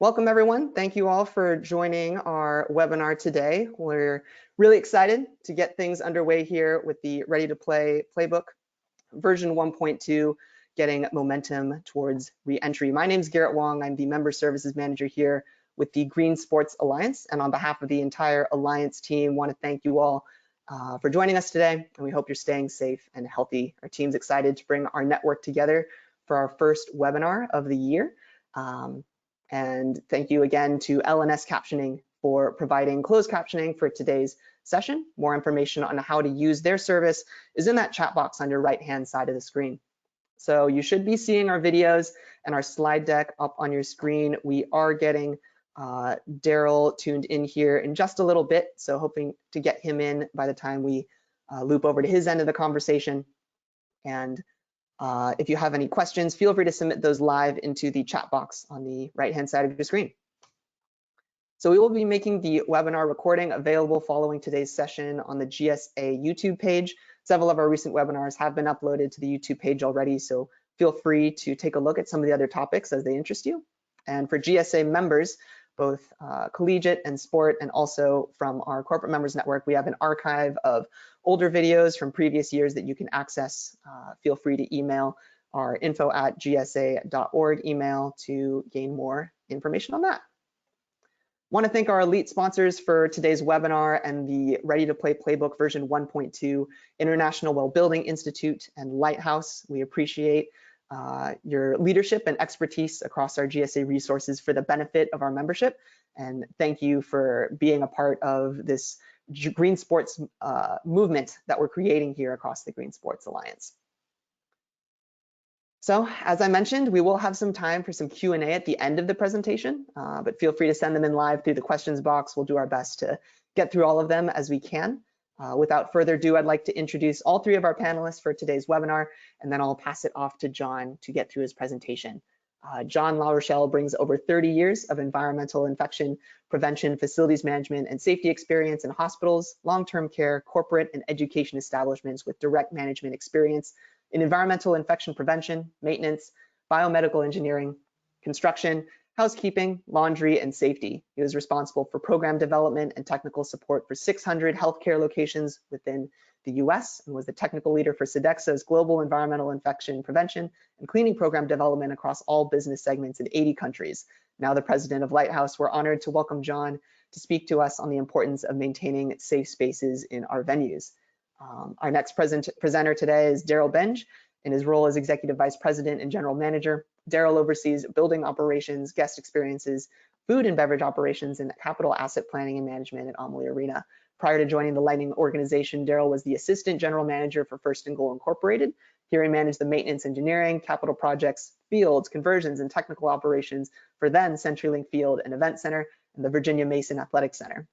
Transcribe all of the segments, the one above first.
Welcome everyone. Thank you all for joining our webinar today. We're really excited to get things underway here with the Ready to Play Playbook version 1.2, getting momentum towards re-entry. My name is Garrett Wong. I'm the Member Services Manager here with the Green Sports Alliance. And on behalf of the entire Alliance team, want to thank you all for joining us today. And we hope you're staying safe and healthy. Our team's excited to bring our network together for our first webinar of the year. And thank you again to LNS Captioning for providing closed captioning for today's session. More information on how to use their service is in that chat box on your right-hand side of the screen. So you should be seeing our videos and our slide deck up on your screen. We are getting Daryl tuned in here in just a little bit, so hoping to get him in by the time we loop over to his end of the conversation. And if you have any questions, feel free to submit those live into the chat box on the right-hand side of your screen. So we will be making the webinar recording available following today's session on the GSA YouTube page. Several of our recent webinars have been uploaded to the YouTube page already, so feel free to take a look at some of the other topics as they interest you. And for GSA members, both collegiate and sport, and also from our corporate members network, we have an archive of older videos from previous years that you can access. Feel free to email our info@gsa.org email to gain more information on that. Want to thank our elite sponsors for today's webinar and the Ready to Play Playbook version 1.2, International Well Building Institute and Lighthouse. We appreciate your leadership and expertise across our GSA resources for the benefit of our membership. And thank you for being a part of this green sports movement that we're creating here across the Green Sports Alliance. So as I mentioned, we will have some time for some Q&A at the end of the presentation, but feel free to send them in live through the questions box. We'll do our best to get through all of them as we can. Without further ado, I'd like to introduce all three of our panelists for today's webinar, and then I'll pass it off to John to get through his presentation. John LaRochelle brings over 30 years of environmental infection prevention, facilities management, and safety experience in hospitals, long-term care, corporate, and education establishments with direct management experience in environmental infection prevention, maintenance, biomedical engineering, construction, housekeeping, laundry, and safety. He was responsible for program development and technical support for 600 healthcare locations within the US and was the technical leader for Sodexo's global environmental infection prevention and cleaning program development across all business segments in 80 countries. Now the president of Lighthouse, we're honored to welcome John to speak to us on the importance of maintaining safe spaces in our venues. Our next presenter today is Daryl Benge. In his role as Executive Vice President and General Manager, Daryl oversees building operations, guest experiences, food and beverage operations, and capital asset planning and management at Amalie Arena. Prior to joining the Lightning organization, Daryl was the Assistant General Manager for First and Goal Incorporated. Here he managed the maintenance engineering, capital projects, fields, conversions, and technical operations for then CenturyLink Field and Event Center and the Virginia Mason Athletic Center.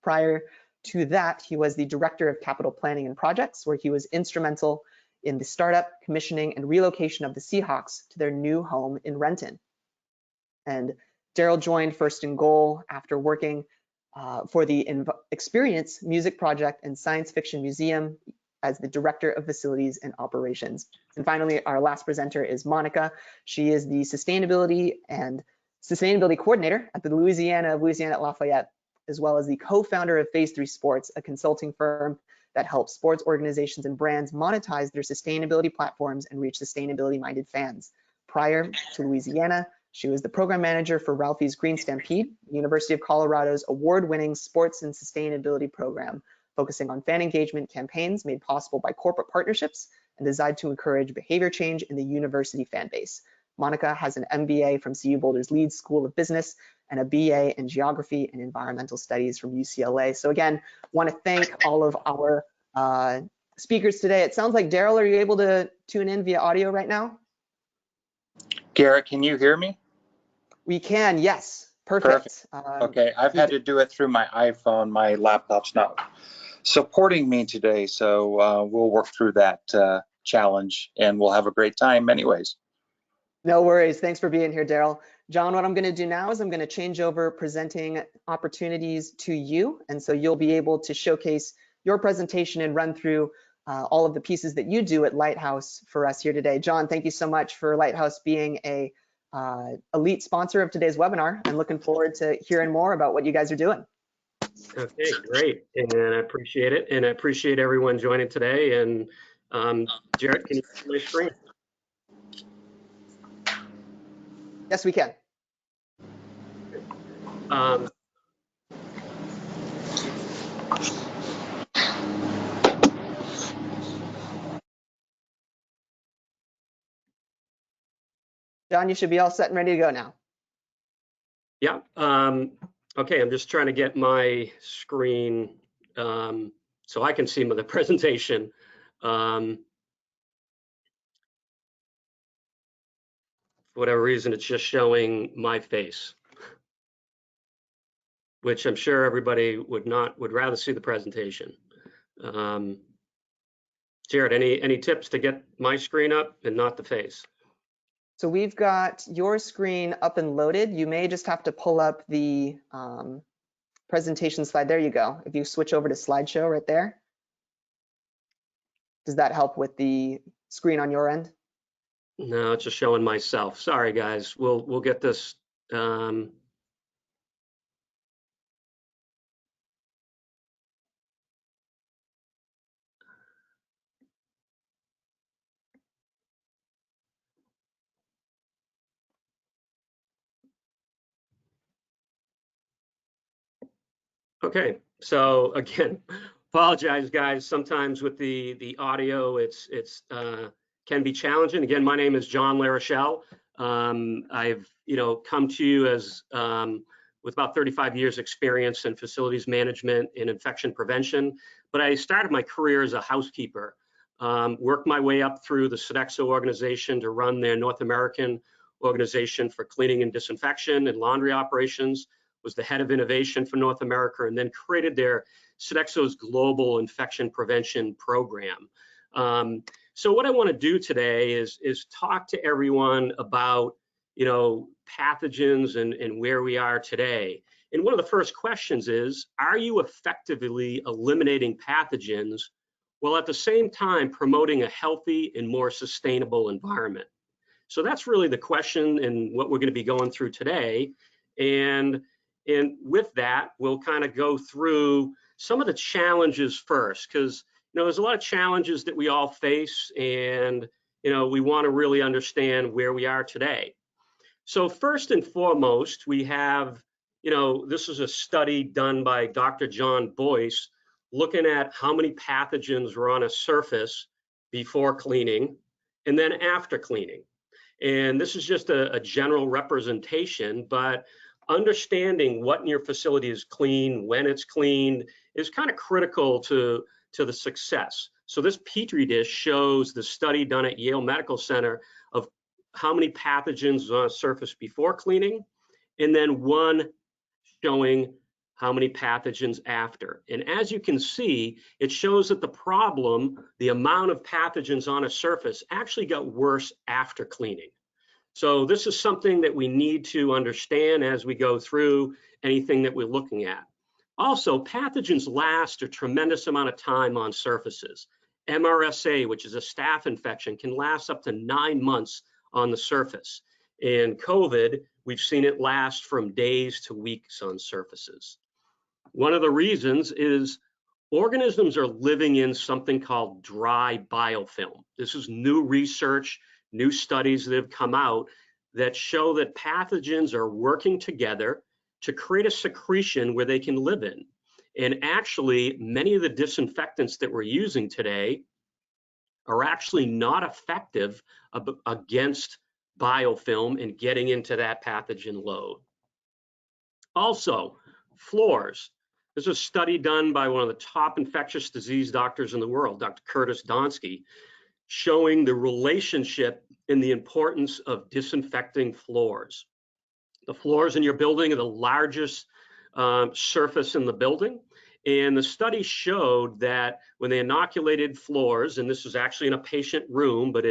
Prior to that, he was the Director of Capital Planning and Projects, where he was instrumental in the startup, commissioning, and relocation of the Seahawks to their new home in Renton. And Daryl joined First and Goal after working for the Experience Music Project and Science Fiction Museum as the Director of Facilities and Operations. And finally, our last presenter is Monica. She is the Sustainability Coordinator at the Louisiana at Lafayette, as well as the co-founder of Phase 3 Sports, a consulting firm that helps sports organizations and brands monetize their sustainability platforms and reach sustainability-minded fans. Prior to Louisiana, she was the program manager for Ralphie's Green Stampede, the University of Colorado's award-winning sports and sustainability program, focusing on fan engagement campaigns made possible by corporate partnerships and designed to encourage behavior change in the university fan base. Monica has an MBA from CU Boulder's Leeds School of Business and a BA in Geography and Environmental Studies from UCLA. So again, want to thank all of our speakers today. It sounds like, Daryl, are you able to tune in via audio right now? Garrett, can you hear me? We can, yes. Perfect. Okay, I've had to do it through my iPhone. My laptop's not supporting me today, so we'll work through that challenge and we'll have a great time anyways. No worries. Thanks for being here, Daryl. John, what I'm going to do now is I'm going to change over presenting opportunities to you. And so you'll be able to showcase your presentation and run through all of the pieces that you do at Lighthouse for us here today. John, thank you so much for Lighthouse being a elite sponsor of today's webinar. I'm looking forward to hearing more about what you guys are doing. Okay, great, and I appreciate it, and I appreciate everyone joining today. And Garrett, can you see my screen? Yes, we can. John, you should be all set and ready to go now. Yeah. Okay, I'm just trying to get my screen so I can see the presentation. For whatever reason, it's just showing my face, which I'm sure everybody would rather see the presentation. Jared, any tips to get my screen up and not the face? So we've got your screen up and loaded. You may just have to pull up the presentation slide. There you go. If you switch over to slideshow right there. Does that help with the screen on your end? No, it's just showing myself. Sorry, guys. We'll get this. Okay, so again, apologize, guys. Sometimes with the audio, it's can be challenging. Again, my name is John LaRochelle. I've come to you as with about 35 years experience in facilities management and infection prevention. But I started my career as a housekeeper. Worked my way up through the Sodexo organization to run their North American organization for cleaning and disinfection and laundry operations. Was the head of innovation for North America, and then created their Sodexo's global infection prevention program. So what I want to do today is talk to everyone about pathogens and where we are today. And one of the first questions is, are you effectively eliminating pathogens while at the same time promoting a healthy and more sustainable environment? So that's really the question and what we're going to be going through today. And with that, we'll kind of go through some of the challenges first, because there's a lot of challenges that we all face, and we want to really understand where we are today. So first and foremost, we have, this is a study done by Dr. John Boyce, looking at how many pathogens were on a surface before cleaning and then after cleaning. And this is just a general representation, but understanding what in your facility is clean, when it's cleaned, is kind of critical to the success. So this Petri dish shows the study done at Yale Medical Center of how many pathogens on a surface before cleaning, and then one showing how many pathogens after. And as you can see, it shows that the problem, the amount of pathogens on a surface, actually got worse after cleaning. So this is something that we need to understand as we go through anything that we're looking at. Also, pathogens last a tremendous amount of time on surfaces. MRSA, which is a staph infection, can last up to 9 months on the surface. In COVID, we've seen it last from days to weeks on surfaces. One of the reasons is organisms are living in something called dry biofilm. This is new research, new studies that have come out that show that pathogens are working together to create a secretion where they can live in. And actually, many of the disinfectants that we're using today are actually not effective against biofilm and getting into that pathogen load. Also, floors. There's a study done by one of the top infectious disease doctors in the world, Dr. Curtis Donsky, showing the relationship and the importance of disinfecting floors. The floors in your building are the largest surface in the building. And the study showed that when they inoculated floors, and this was actually in a patient room, but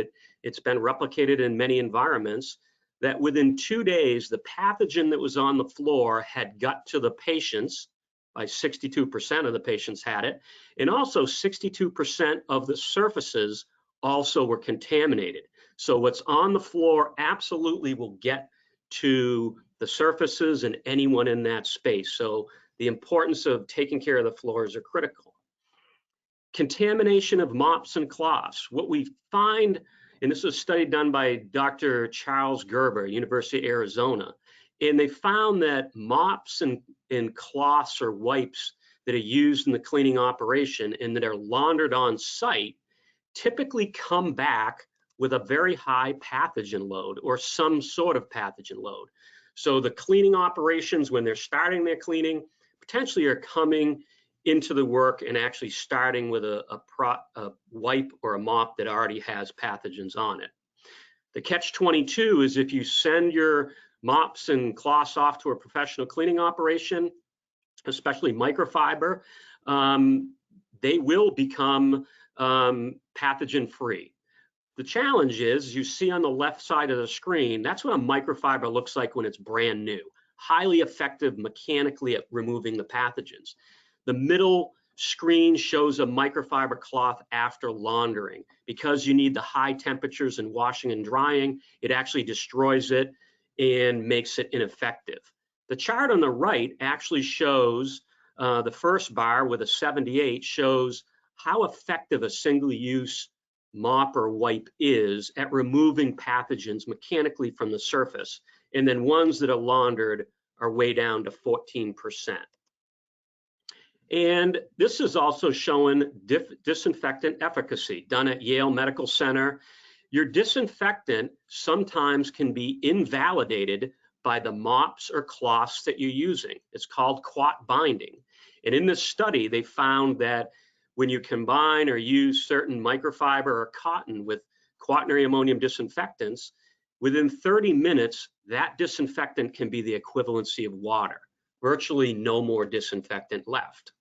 it's been replicated in many environments, that within 2 days, the pathogen that was on the floor had got to the patients. By 62% of the patients had it. And also 62% of the surfaces also were contaminated. So what's on the floor absolutely will get to the surfaces and anyone in that space. So the importance of taking care of the floors are critical. Contamination of mops and cloths. What we find, and this was a study done by Dr. Charles Gerber, University of Arizona, and they found that mops and cloths or wipes that are used in the cleaning operation and that are laundered on site typically come back with a very high pathogen load or some sort of pathogen load. So the cleaning operations, when they're starting their cleaning, potentially are coming into the work and actually starting with a wipe or a mop that already has pathogens on it. The catch-22 is if you send your mops and cloths off to a professional cleaning operation, especially microfiber, they will become pathogen-free. The challenge is, you see on the left side of the screen, that's what a microfiber looks like when it's brand new. Highly effective mechanically at removing the pathogens. The middle screen shows a microfiber cloth after laundering. Because you need the high temperatures in washing and drying, it actually destroys it and makes it ineffective. The chart on the right actually shows, the first bar with a 78 shows how effective a single-use mop or wipe is at removing pathogens mechanically from the surface. And then ones that are laundered are way down to 14%. And this is also showing disinfectant efficacy done at Yale Medical Center. Your disinfectant sometimes can be invalidated by the mops or cloths that you're using. It's called quat binding. And in this study, they found that when you combine or use certain microfiber or cotton with quaternary ammonium disinfectants, within 30 minutes, that disinfectant can be the equivalency of water. Virtually no more disinfectant left.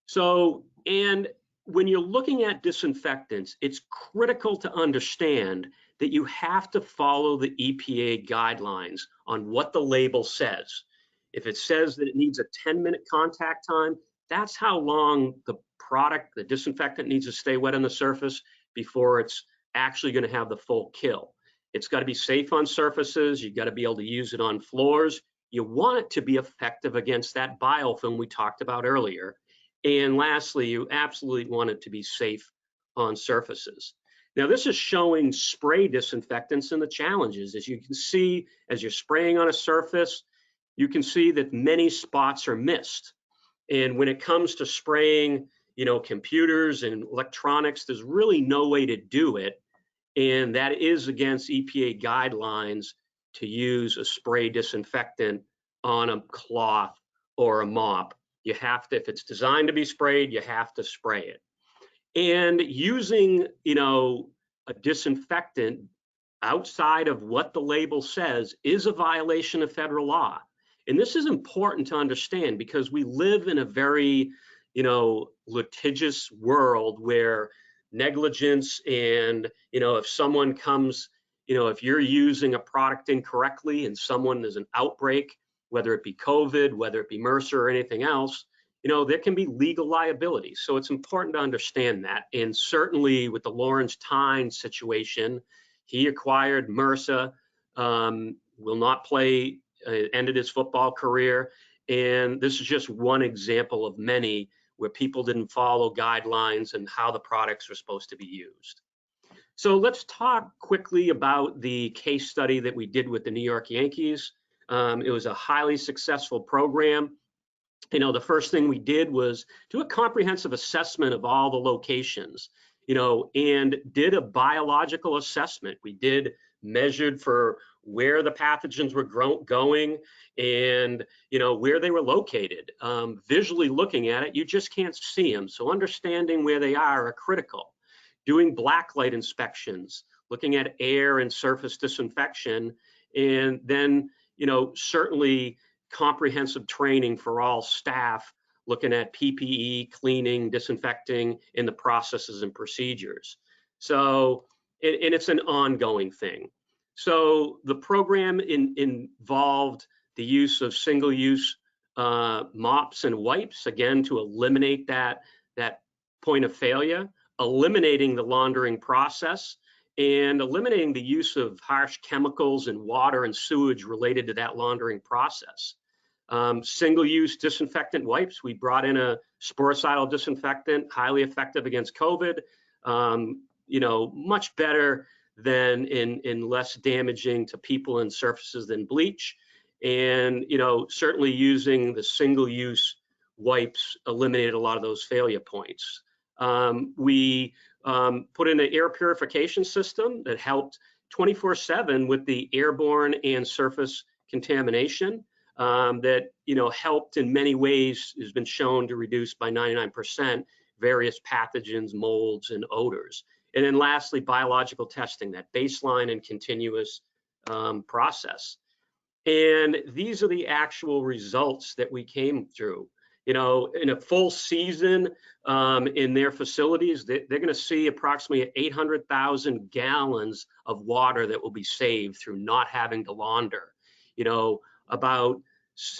So, and when you're looking at disinfectants, it's critical to understand that you have to follow the EPA guidelines on what the label says. If it says that it needs a 10-minute contact time, that's how long the product, the disinfectant, needs to stay wet on the surface before it's actually going to have the full kill. It's got to be safe on surfaces. You've got to be able to use it on floors. You want it to be effective against that biofilm we talked about earlier. And lastly, you absolutely want it to be safe on surfaces. Now, this is showing spray disinfectants and the challenges. As you can see, as you're spraying on a surface, you can see that many spots are missed. And when it comes to spraying, computers and electronics, there's really no way to do it. And that is against EPA guidelines to use a spray disinfectant on a cloth or a mop. You have to, if it's designed to be sprayed, you have to spray it. And using, a disinfectant outside of what the label says is a violation of federal law. And this is important to understand because we live in a very, litigious world where negligence and, if someone comes, if you're using a product incorrectly and someone is an outbreak, whether it be COVID, whether it be MRSA or anything else, there can be legal liability. So it's important to understand that. And certainly with the Lawrence Tynes situation, he acquired MRSA, will not play, ended his football career. And this is just one example of many where people didn't follow guidelines and how the products are supposed to be used. So let's talk quickly about the case study that we did with the New York Yankees. It was a highly successful program. The first thing we did was do a comprehensive assessment of all the locations, and did a biological assessment. We measured for where the pathogens were going and, where they were located. Visually looking at it, you just can't see them. So understanding where they are critical. Doing blacklight inspections, looking at air and surface disinfection, and then, certainly comprehensive training for all staff, looking at PPE, cleaning, disinfecting, in the processes and procedures. So, and it's an ongoing thing. So the program involved the use of single-use mops and wipes, again, to eliminate that point of failure, eliminating the laundering process, and eliminating the use of harsh chemicals in water and sewage related to that laundering process. Single-use disinfectant wipes. We brought in a sporicidal disinfectant, highly effective against COVID, much better than in less damaging to people and surfaces than bleach. And, certainly using the single-use wipes eliminated a lot of those failure points. We put in an air purification system that helped 24/7 with the airborne and surface contamination that helped in many ways, has been shown to reduce by 99% various pathogens, molds, and odors. And then lastly, biological testing, that baseline and continuous process. And these are the actual results that we came through. In a full season in their facilities, they're going to see approximately 800,000 gallons of water that will be saved through not having to launder. About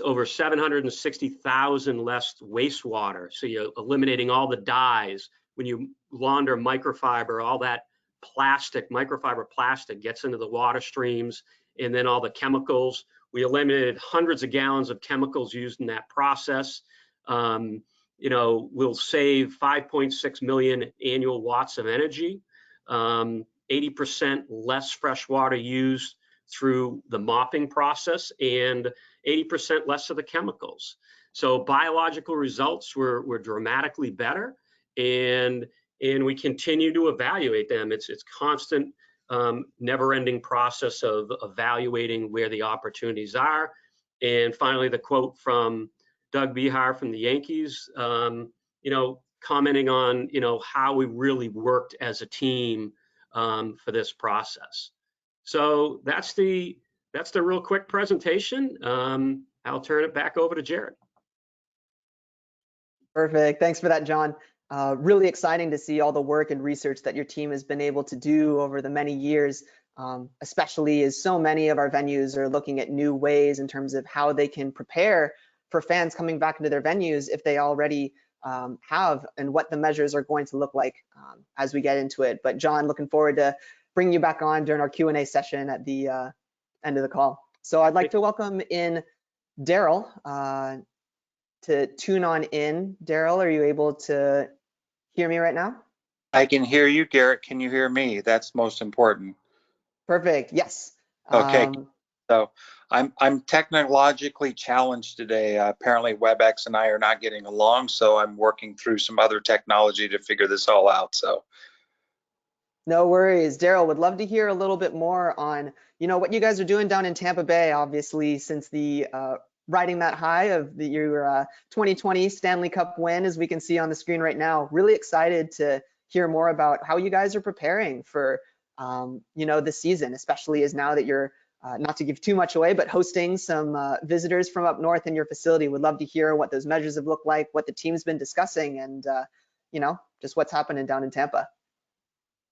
over 760,000 less wastewater. So you're eliminating all the dyes. When you launder microfiber, all that microfiber plastic gets into the water streams, and then all the chemicals. We eliminated hundreds of gallons of chemicals used in that process. We'll save 5.6 million annual watts of energy, 80% less fresh water used through the mopping process, and 80% less of the chemicals. So biological results were dramatically better, and we continue to evaluate them. It's constant, never-ending process of evaluating where the opportunities are. And finally, the quote from Doug Behar from the Yankees, commenting on how we really worked as a team for this process. So that's the real quick presentation. I'll turn it back over to Jared. Perfect. Thanks for that, John. Really exciting to see all the work and research that your team has been able to do over the many years, especially as so many of our venues are looking at new ways in terms of how they can prepare for fans coming back into their venues if they already have, and what the measures are going to look like as we get into it. But John, looking forward to bringing you back on during our Q&A session at the end of the call. So I'd like to welcome in Daryl to tune on in. Daryl, are you able to hear me right now? I can hear you, Garrett. Can you hear me? That's most important. Perfect. Yes. Okay. So I'm technologically challenged today. Apparently WebEx and I are not getting along, so I'm working through some other technology to figure this all out. So no worries. Daryl, would love to hear a little bit more on what you guys are doing down in Tampa Bay, obviously, since the riding that high of your 2020 Stanley Cup win, as we can see on the screen right now. Really excited to hear more about how you guys are preparing for this season, especially as now that you're not to give too much away, but hosting some visitors from up north in your facility. Would love to hear what those measures have looked like, what the team's been discussing, and just what's happening down in Tampa.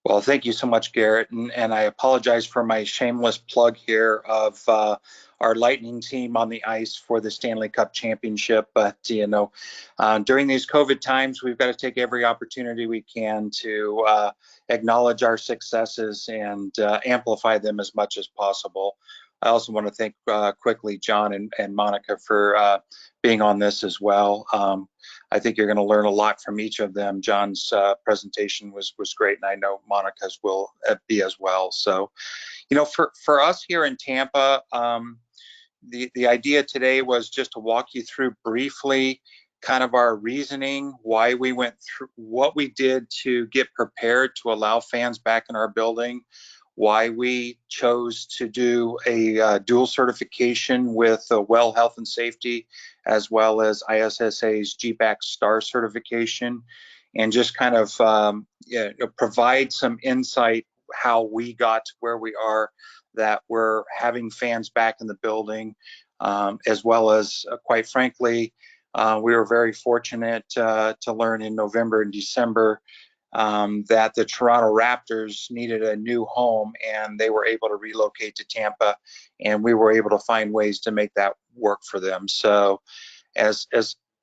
Well, thank you so much, Garrett, and I apologize for my shameless plug here of our Lightning team on the ice for the Stanley Cup Championship. But during these COVID times, we've got to take every opportunity we can to acknowledge our successes and amplify them as much as possible. I also want to thank quickly John and Monica for being on this as well. I think you're going to learn a lot from each of them. John's presentation was great, and I know Monica's will be as well. So, for us here in Tampa, the idea today was just to walk you through briefly kind of our reasoning, why we went through, what we did to get prepared to allow fans back in our building, why we chose to do a dual certification with Well Health and Safety, as well as ISSA's GBAC Star certification, and just kind of provide some insight how we got to where we are, that we're having fans back in the building, as well as, quite frankly, we were very fortunate to learn in November and December that the Toronto Raptors needed a new home, and they were able to relocate to Tampa, and we were able to find ways to make that work for them. So as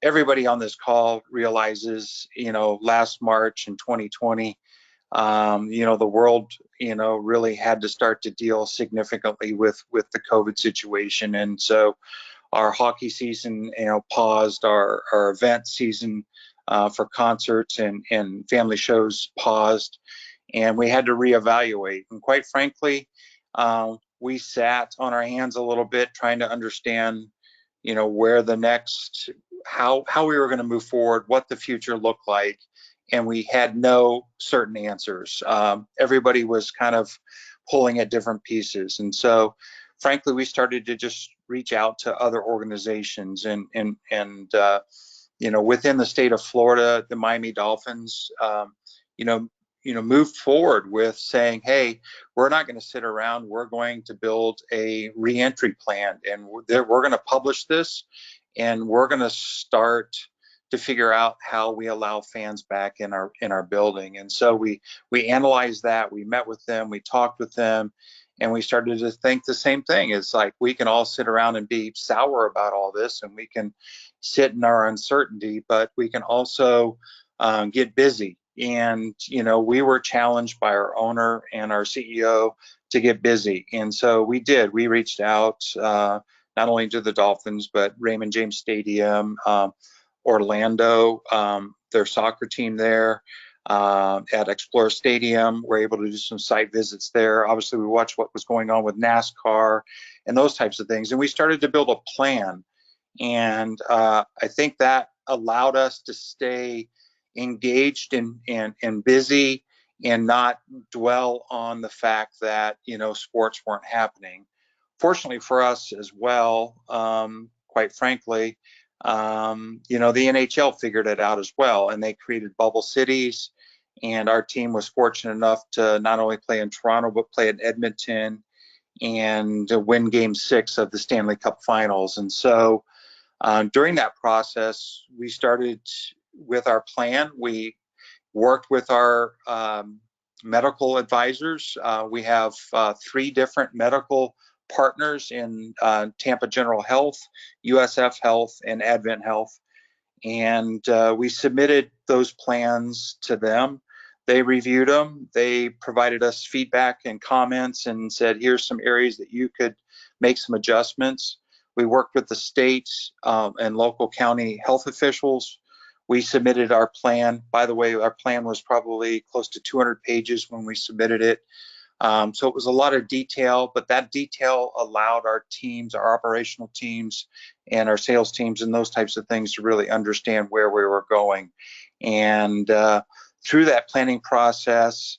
everybody on this call realizes, last March in 2020, The world, really had to start to deal significantly with the COVID situation. And so our hockey season, paused, our event season for concerts and family shows paused, and we had to reevaluate. And quite frankly, we sat on our hands a little bit trying to understand, where the next, how we were going to move forward, what the future looked like. And we had no certain answers. Everybody was kind of pulling at different pieces. And so frankly, we started to just reach out to other organizations and within the state of Florida, the Miami Dolphins, moved forward with saying, hey, we're not going to sit around. We're going to build a reentry plan, and we're going to publish this, and we're going to start to figure out how we allow fans back in our building. And so we analyzed that. We met with them. We talked with them. And we started to think the same thing. It's like we can all sit around and be sour about all this, and we can sit in our uncertainty, but we can also get busy. And, we were challenged by our owner and our CEO to get busy. And so we did. We reached out not only to the Dolphins, but Raymond James Stadium, Orlando, their soccer team there. At Explorer Stadium, we're able to do some site visits there. Obviously, we watched what was going on with NASCAR and those types of things. And we started to build a plan. And I think that allowed us to stay engaged and busy and not dwell on the fact that, sports weren't happening. Fortunately for us as well, quite frankly, the NHL figured it out as well, and they created bubble cities. And our team was fortunate enough to not only play in Toronto, but play in Edmonton and win Game 6 of the Stanley Cup Finals. And so during that process, we started with our plan. We worked with our medical advisors. We have 3 different medical partners in Tampa General Health, USF Health, and Advent Health. And we submitted those plans to them. They reviewed them. They provided us feedback and comments and said, here's some areas that you could make some adjustments. We worked with the state and local county health officials. We submitted our plan. By the way, our plan was probably close to 200 pages when we submitted it. So it was a lot of detail, but that detail allowed our teams, our operational teams, and our sales teams and those types of things to really understand where we were going. And through that planning process,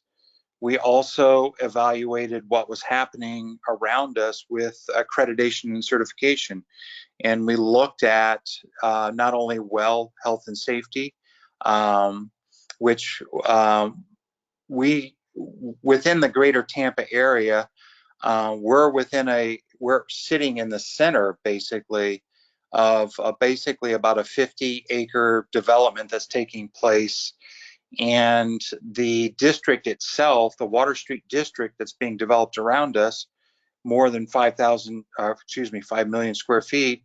we also evaluated what was happening around us with accreditation and certification. And we looked at not only well, health, and safety, which we, within the greater Tampa area, we're sitting in the center basically of basically about a 50-acre development that's taking place. And the district itself, the Water Street district that's being developed around us, more than 5 million square feet,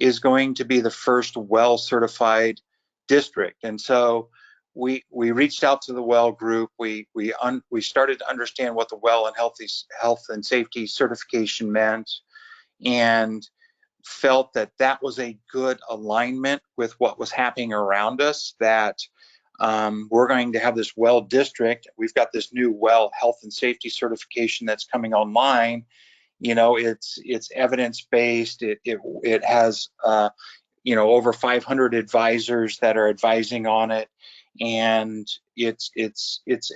is going to be the first well certified district. And so we reached out to the well group. We started to understand what the well and health and safety certification meant, and felt that that was a good alignment with what was happening around us, that we're going to have this well district. We've got this new well health and safety certification that's coming online. It's evidence-based. It has over 500 advisors that are advising on it, and it's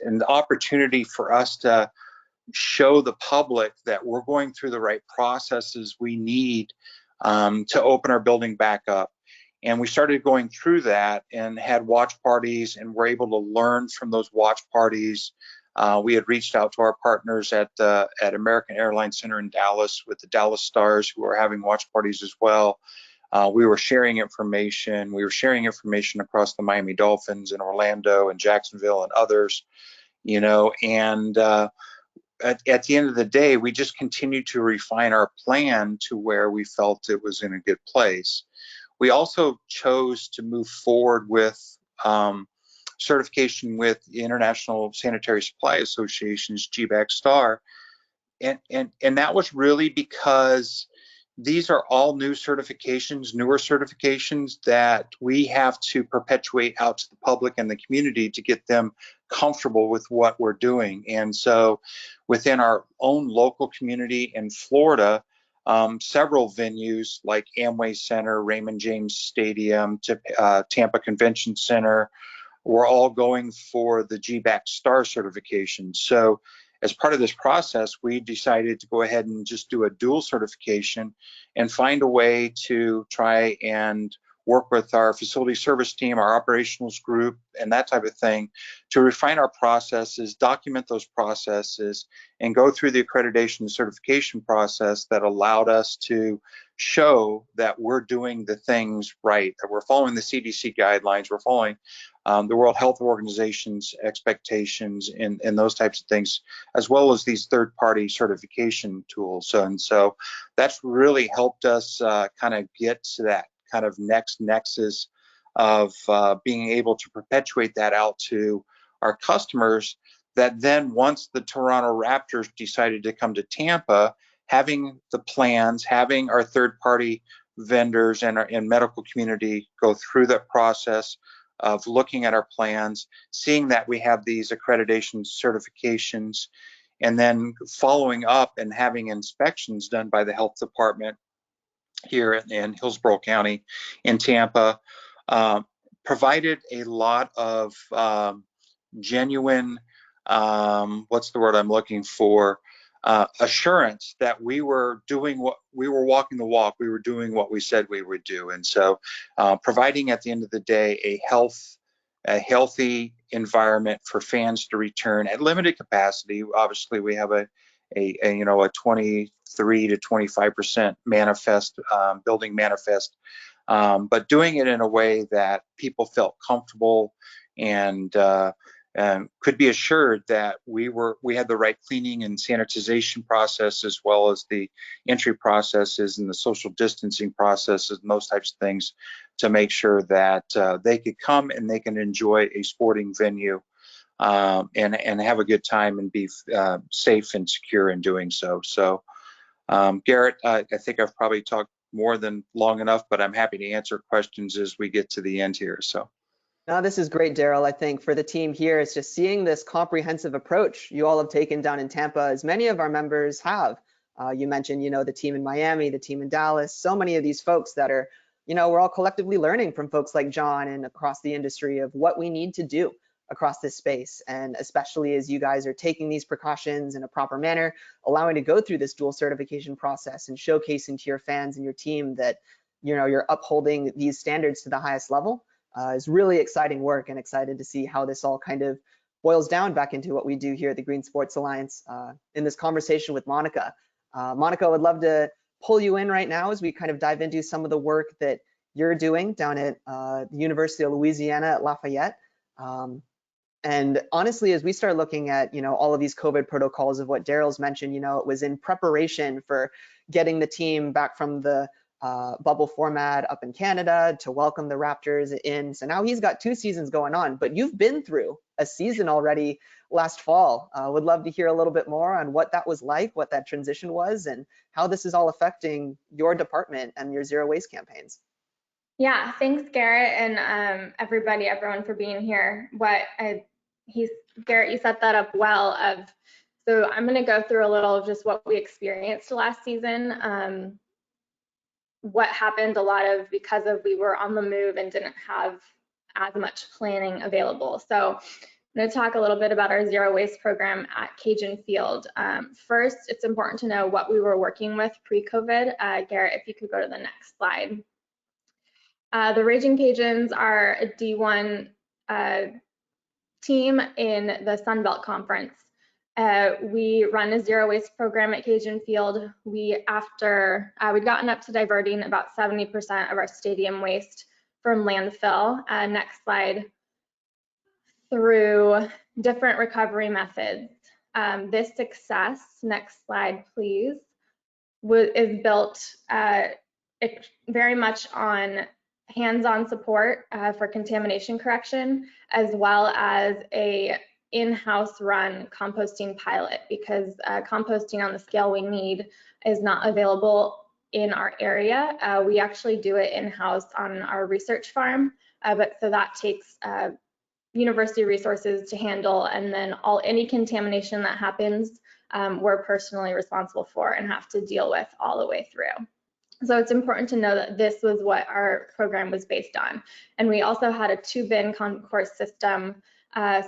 an opportunity for us to show the public that we're going through the right processes we need to open our building back up. And we started going through that and had watch parties, and were able to learn from those watch parties. We had reached out to our partners at American Airlines Center in Dallas with the Dallas Stars, who are having watch parties as well. We were sharing information. We were sharing information across the Miami Dolphins and Orlando and Jacksonville and others, and at the end of the day, we just continued to refine our plan to where we felt it was in a good place. We also chose to move forward with certification with the International Sanitary Supply Association's GBAC Star. And that was really because these are all new certifications, newer certifications that we have to perpetuate out to the public and the community to get them comfortable with what we're doing. And so within our own local community in Florida, several venues like Amway Center, Raymond James Stadium, Tampa Convention Center, we're all going for the GBAC Star certification. So as part of this process, we decided to go ahead and just do a dual certification and find a way to try and work with our facility service team, our operations group, and that type of thing to refine our processes, document those processes, and go through the accreditation and certification process that allowed us to show that we're doing the things right, that we're following the CDC guidelines, we're following the World Health Organization's expectations and those types of things, as well as these third-party certification tools. And so that's really helped us kind of get to that kind of next nexus of being able to perpetuate that out to our customers, that then once the Toronto Raptors decided to come to Tampa, having the plans, having our third-party vendors and our medical community go through that process of looking at our plans, seeing that we have these accreditation certifications, and then following up and having inspections done by the health department here in Hillsborough County in Tampa, provided a lot of genuine, what's the word I'm looking for, assurance that we were doing what we were walking the walk, we were doing what we said we would do. And so providing at the end of the day a healthy environment for fans to return at limited capacity. Obviously we have a 23 to 25% manifest, building manifest, but doing it in a way that people felt comfortable and could be assured that we had the right cleaning and sanitization process, as well as the entry processes and the social distancing processes and those types of things, to make sure that they could come and they can enjoy a sporting venue and have a good time and be safe and secure in doing so. So Garrett, I think I've probably talked more than long enough, but I'm happy to answer questions as we get to the end here. So. No, this is great, Daryl. I think for the team here, it's just seeing this comprehensive approach you all have taken down in Tampa, as many of our members have. You mentioned, the team in Miami, the team in Dallas, so many of these folks that are, we're all collectively learning from folks like John and across the industry of what we need to do across this space. And especially as you guys are taking these precautions in a proper manner, allowing to go through this dual certification process and showcasing to your fans and your team that, you're upholding these standards to the highest level. Is really exciting work, and excited to see how this all kind of boils down back into what we do here at the Green Sports Alliance in this conversation with Monica. Monica, I would love to pull you in right now as we kind of dive into some of the work that you're doing down at the University of Louisiana at Lafayette. And honestly, as we start looking at, all of these COVID protocols of what Daryl's mentioned, it was in preparation for getting the team back from the bubble format up in Canada to welcome the Raptors in. So now he's got 2 seasons going on, but you've been through a season already last fall. Would love to hear a little bit more on what that was like, what that transition was, and how this is all affecting your department and your zero waste campaigns. Yeah, thanks, Garrett, and everyone for being here. Garrett, you set that up well. So I'm going to go through a little of just what we experienced last season. What happened because we were on the move and didn't have as much planning available. So I'm going to talk a little bit about our zero waste program at Cajun Field. First, it's important to know what we were working with pre-COVID. Garrett, if you could go to the next slide. The Raging Cajuns are a D1 team in the Sun Belt Conference. We run a zero waste program at Cajun Field. We'd gotten up to diverting about 70% of our stadium waste from landfill, next slide, through different recovery methods. This success, next slide please, is built very much on hands-on support for contamination correction, as well as a in-house run composting pilot, because composting on the scale we need is not available in our area. We actually do it in-house on our research farm, but so that takes university resources to handle, and then any contamination that happens, we're personally responsible for and have to deal with all the way through. So it's important to know that this was what our program was based on. And we also had a 2-bin concourse system.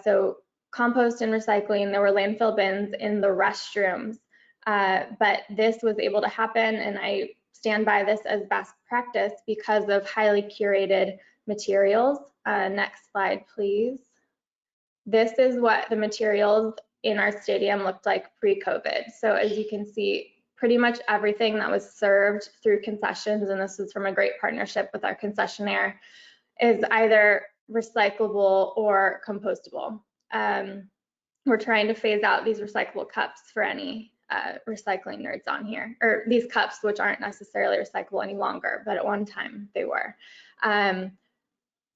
So compost and recycling, there were landfill bins in the restrooms, but this was able to happen, and I stand by this as best practice because of highly curated materials. Next slide, please. This is what the materials in our stadium looked like pre-COVID. So as you can see, pretty much everything that was served through concessions, and this was from a great partnership with our concessionaire, is either recyclable or compostable. We're trying to phase out these recyclable cups for any recycling nerds on here, or these cups, which aren't necessarily recyclable any longer, but at one time they were.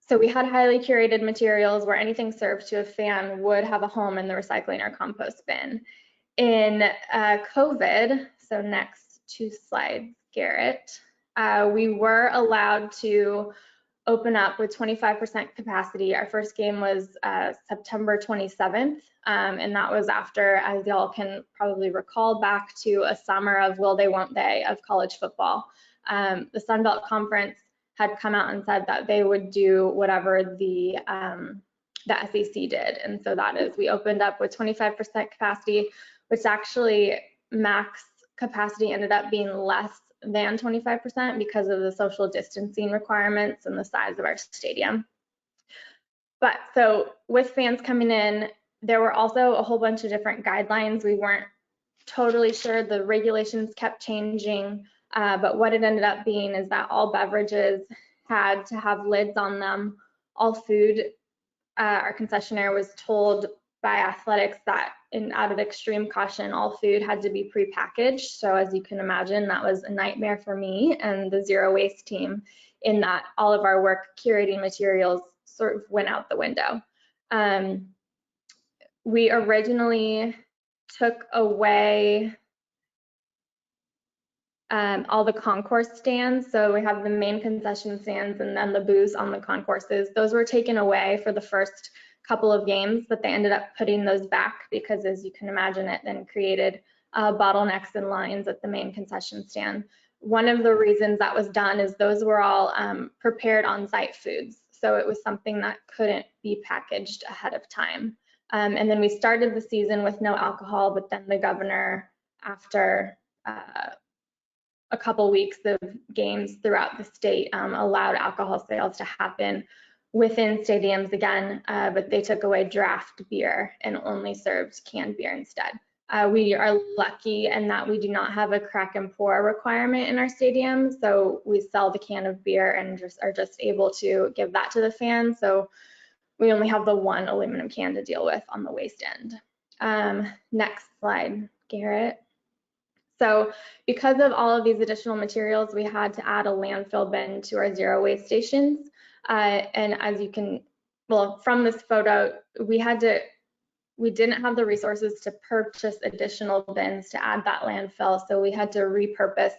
So we had highly curated materials where anything served to a fan would have a home in the recycling or compost bin. In COVID, so next 2 slides, Garrett, we were allowed to open up with 25% capacity. Our first game was September 27th, and that was after, as y'all can probably recall, back to a summer of will they, won't they of college football. The Sun Belt Conference had come out and said that they would do whatever the SEC did, and so that is, we opened up with 25% capacity, which actually max capacity ended up being less than 25% because of the social distancing requirements and the size of our stadium. But so with fans coming in, there were also a whole bunch of different guidelines. We weren't totally sure. The regulations kept changing, but what it ended up being is that all beverages had to have lids on them. All food, our concessionaire was told by athletics that out of extreme caution, all food had to be prepackaged. So as you can imagine, that was a nightmare for me and the zero waste team, in that all of our work curating materials sort of went out the window. We originally took away all the concourse stands. So we have the main concession stands and then the booths on the concourses. Those were taken away for the first couple of games, but they ended up putting those back because, as you can imagine, it then created bottlenecks and lines at the main concession stand. One of the reasons that was done is those were all prepared on-site foods. So it was something that couldn't be packaged ahead of time. And then we started the season with no alcohol, but then the governor, after a couple weeks of games throughout the state, allowed alcohol sales to happen within stadiums again, but they took away draft beer and only served canned beer instead. We are lucky in that we do not have a crack and pour requirement in our stadium, so we sell the can of beer and are just able to give that to the fans. So we only have the one aluminum can to deal with on the waste end. Next slide, Garrett. So because of all of these additional materials, we had to add a landfill bin to our zero waste stations. And as you can, well, from this photo, we didn't have the resources to purchase additional bins to add that landfill. So we had to repurpose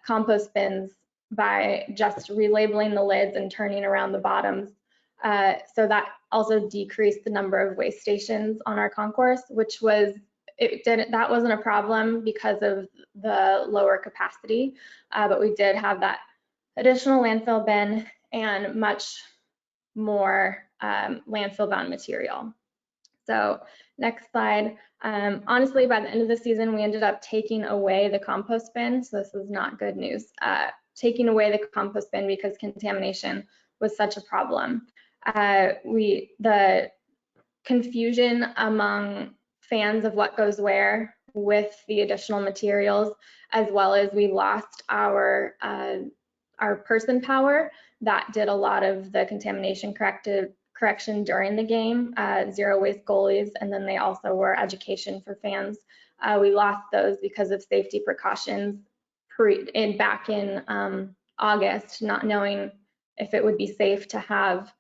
compost bins by just relabeling the lids and turning around the bottoms. So that also decreased the number of waste stations on our concourse, which was, that wasn't a problem because of the lower capacity, but we did have that additional landfill bin and much more landfill bound material. So next slide. Honestly, by the end of the season, we ended up taking away the compost bin. So this is not good news. Taking away the compost bin because contamination was such a problem. The confusion among fans of what goes where with the additional materials, as well as we lost our person power that did a lot of the contamination correction during the game, zero waste goalies, and then they also were education for fans. We lost those because of safety precautions back in August, not knowing if it would be safe to have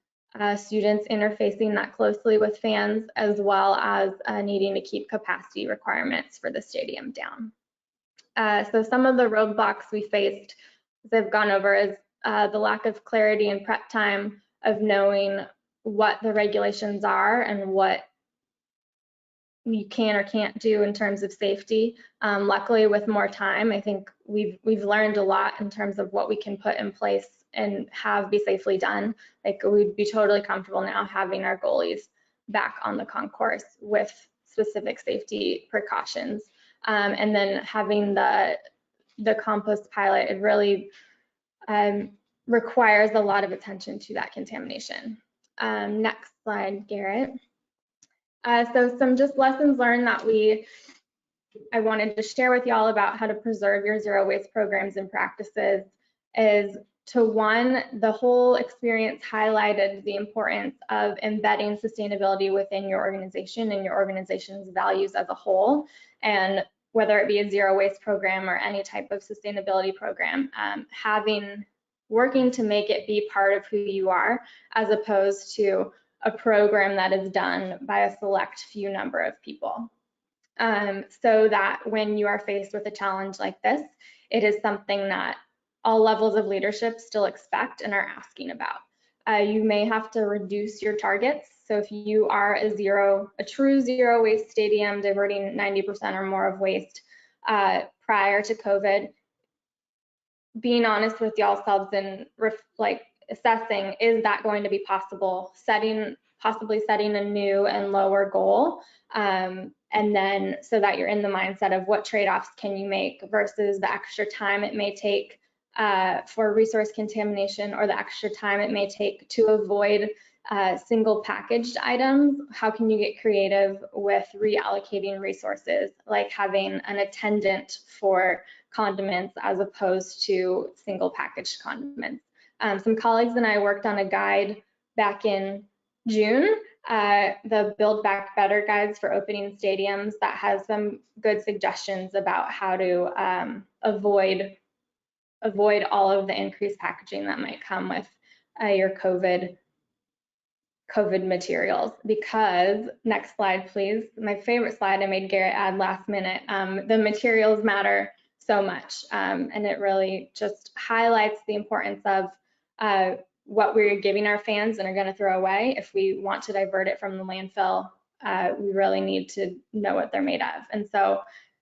students interfacing that closely with fans, as well as needing to keep capacity requirements for the stadium down. So some of the roadblocks we faced, as I've gone over, is the lack of clarity and prep time of knowing what the regulations are and what you can or can't do in terms of safety. Luckily, with more time, I think we've learned a lot in terms of what we can put in place and have be safely done. Like, we'd be totally comfortable now having our goalies back on the concourse with specific safety precautions. And then having the compost pilot, it really requires a lot of attention to that contamination. Next slide, Garrett. So some just lessons learned that I wanted to share with y'all about how to preserve your zero waste programs and practices is to one, the whole experience highlighted the importance of embedding sustainability within your organization and your organization's values as a whole. And whether it be a zero waste program or any type of sustainability program, working to make it be part of who you are, as opposed to a program that is done by a select few number of people. So that when you are faced with a challenge like this, it is something that all levels of leadership still expect and are asking about. You may have to reduce your targets. So if you are a true zero waste stadium, diverting 90% or more of waste prior to COVID, being honest with yourselves and assessing, is that going to be possible? Possibly setting a new and lower goal, and then so that you're in the mindset of what trade-offs can you make versus the extra time it may take for resource contamination, or the extra time it may take to avoid single packaged items. How can you get creative with reallocating resources, like having an attendant for condiments as opposed to single packaged condiments? Some colleagues and I worked on a guide back in June, the Build Back Better guides for opening stadiums, that has some good suggestions about how to avoid all of the increased packaging that might come with your COVID materials. Because, next slide, please. My favorite slide, I made Garrett add last minute. The materials matter so much, and it really just highlights the importance of what we're giving our fans and are going to throw away. If we want to divert it from the landfill, we really need to know what they're made of. And so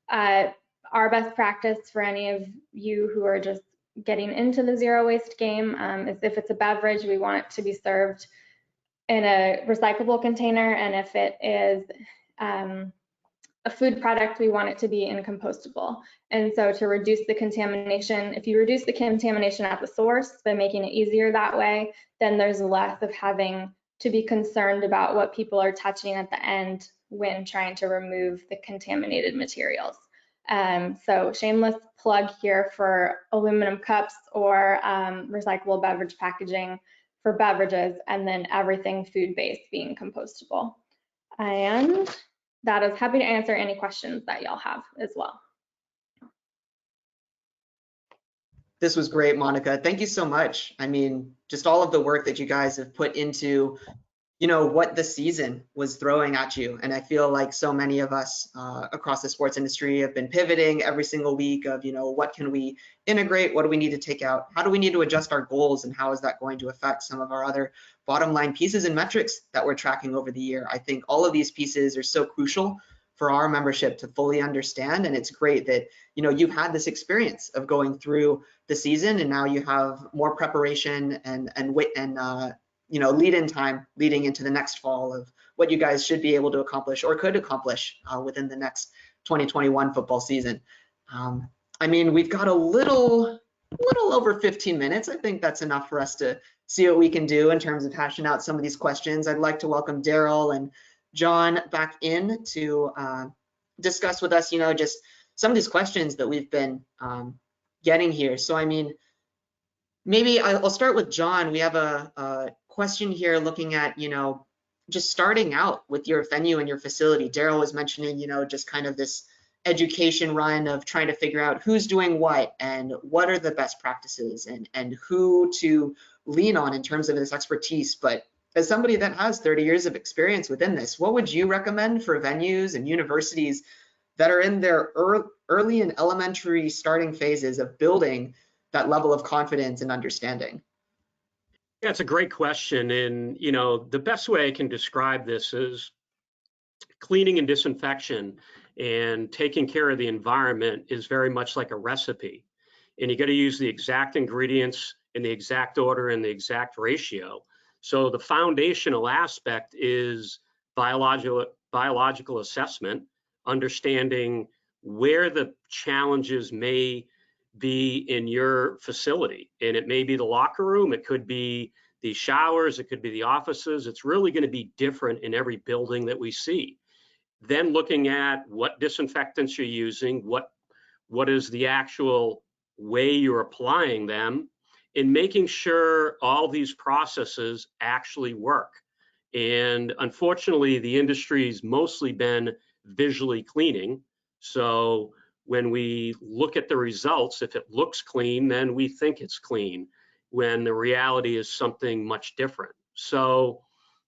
our best practice for any of you who are just getting into the zero waste game is, if it's a beverage, we want it to be served in a recyclable container, and if it is a food product, we want it to be in compostable. And so to reduce the contamination, if you reduce the contamination at the source by making it easier that way, then there's less of having to be concerned about what people are touching at the end when trying to remove the contaminated materials. So shameless plug here for aluminum cups or recyclable beverage packaging for beverages, and then everything food-based being compostable. And that is happy to answer any questions that y'all have as well. This was great, Monica. Thank you so much. I mean, just all of the work that you guys have put into, you know, what the season was throwing at you. And I feel like so many of us across the sports industry have been pivoting every single week of, you know, what can we integrate? What do we need to take out? How do we need to adjust our goals? And how is that going to affect some of our other bottom line pieces and metrics that we're tracking over the year? I think all of these pieces are so crucial for our membership to fully understand. And it's great that, you know, you've had this experience of going through the season, and now you have more preparation and you know, lead-in time leading into the next fall of what you guys should be able to accomplish or could accomplish within the next 2021 football season. I mean, we've got a little over 15 minutes. I think that's enough for us to see what we can do in terms of hashing out some of these questions. I'd like to welcome Daryl and John back in to discuss with us, you know, just some of these questions that we've been getting here. So, I mean, maybe I'll start with John. We have a question here looking at, you know, just starting out with your venue and your facility. Daryl was mentioning, you know, just kind of this education run of trying to figure out who's doing what and what are the best practices and who to lean on in terms of this expertise. But as somebody that has 30 years of experience within this, what would you recommend for venues and universities that are in their early and elementary starting phases of building that level of confidence and understanding? Yeah, it's a great question. And, you know, the best way I can describe this is cleaning and disinfection and taking care of the environment is very much like a recipe. And you got to use the exact ingredients in the exact order and the exact ratio. So the foundational aspect is biological assessment, understanding where the challenges may be in your facility. And it may be the locker room, it could be the showers, it could be the offices. It's really going to be different in every building that we see. Then looking at what disinfectants you're using, what is the actual way you're applying them, and making sure all these processes actually work. And unfortunately, the industry's mostly been visually cleaning. So when we look at the results, if it looks clean, then we think it's clean, when the reality is something much different. So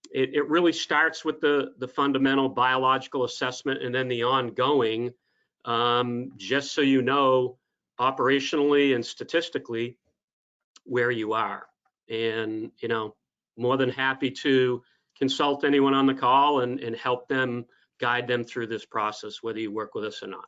it really starts with the fundamental biological assessment and then the ongoing, just so you know, operationally and statistically where you are. And, you know, more than happy to consult anyone on the call and help them, guide them through this process, whether you work with us or not.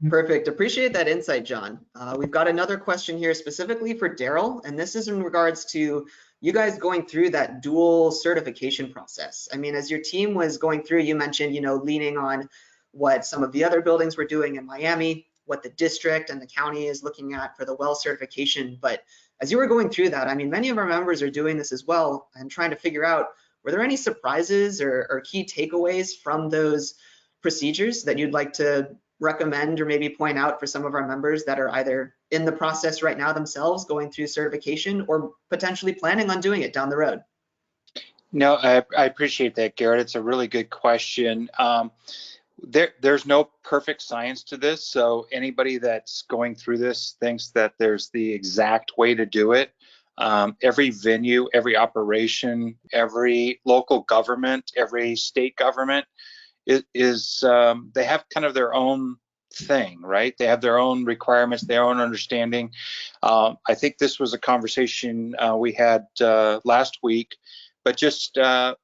Perfect. Appreciate that insight, John. We've got another question here specifically for Daryl, and this is in regards to you guys going through that dual certification process. I mean, as your team was going through, you mentioned, you know, leaning on what some of the other buildings were doing in Miami, what the district and the county is looking at for the well certification. But as you were going through that, I mean, many of our members are doing this as well and trying to figure out, were there any surprises or key takeaways from those procedures that you'd like to recommend or maybe point out for some of our members that are either in the process right now themselves going through certification or potentially planning on doing it down the road? No, I appreciate that, Garrett. It's a really good question. There's no perfect science to this, so anybody that's going through this thinks that there's the exact way to do it. Every venue, every operation, every local government, every state government is they have kind of their own thing, right? They have their own requirements, their own understanding. I think this was a conversation we had last week, but just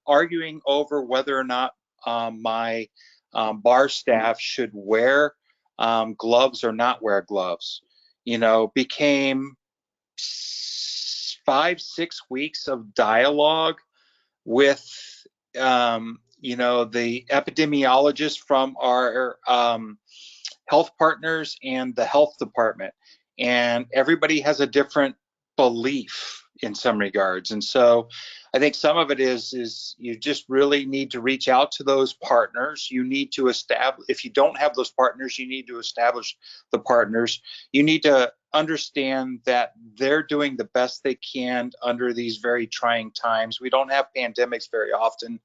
arguing over whether or not my bar staff should wear gloves or not wear gloves, you know, became 5-6 weeks of dialogue with you know, the epidemiologists from our health partners and the health department. And everybody has a different belief in some regards. And so I think some of it is you just really need to reach out to those partners. You need to establish, if you don't have those partners, you need to establish the partners. You need to understand that they're doing the best they can under these very trying times. We don't have pandemics very often,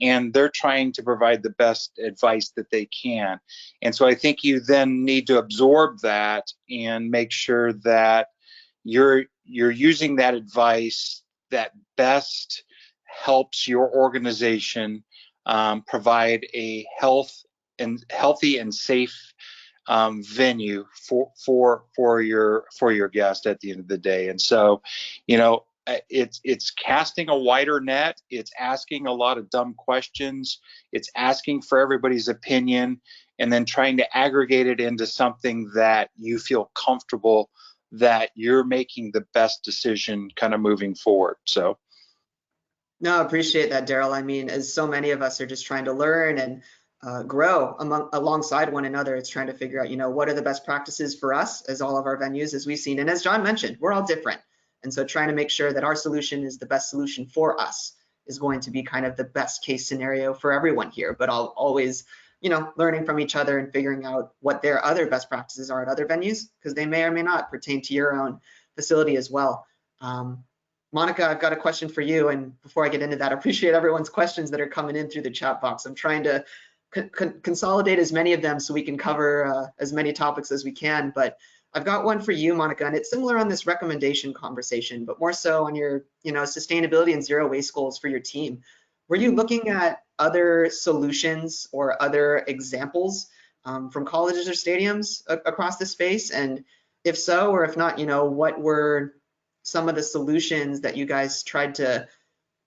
and they're trying to provide the best advice that they can. And so I think you then need to absorb that and make sure that you're using that advice that best helps your organization provide a healthy and safe venue for your guest at the end of the day. And so, you know, it's casting a wider net. It's asking a lot of dumb questions. It's asking for everybody's opinion and then trying to aggregate it into something that you feel comfortable that you're making the best decision kind of moving forward. So. No, I appreciate that, Daryl. I mean, as so many of us are just trying to learn and grow alongside one another, it's trying to figure out, you know, what are the best practices for us as all of our venues, as we've seen. And as John mentioned, we're all different. And so trying to make sure that our solution is the best solution for us is going to be kind of the best case scenario for everyone here. But I'll always, you know, learning from each other and figuring out what their other best practices are at other venues, because they may or may not pertain to your own facility as well. Monica, I've got a question for you. And before I get into that, I appreciate everyone's questions that are coming in through the chat box. I'm trying to consolidate as many of them so we can cover as many topics as we can. But I've got one for you, Monica, and it's similar on this recommendation conversation, but more so on your, sustainability and zero waste goals for your team. Were you looking at other solutions or other examples from colleges or stadiums across the space? And if so, or if not, what were some of the solutions that you guys tried to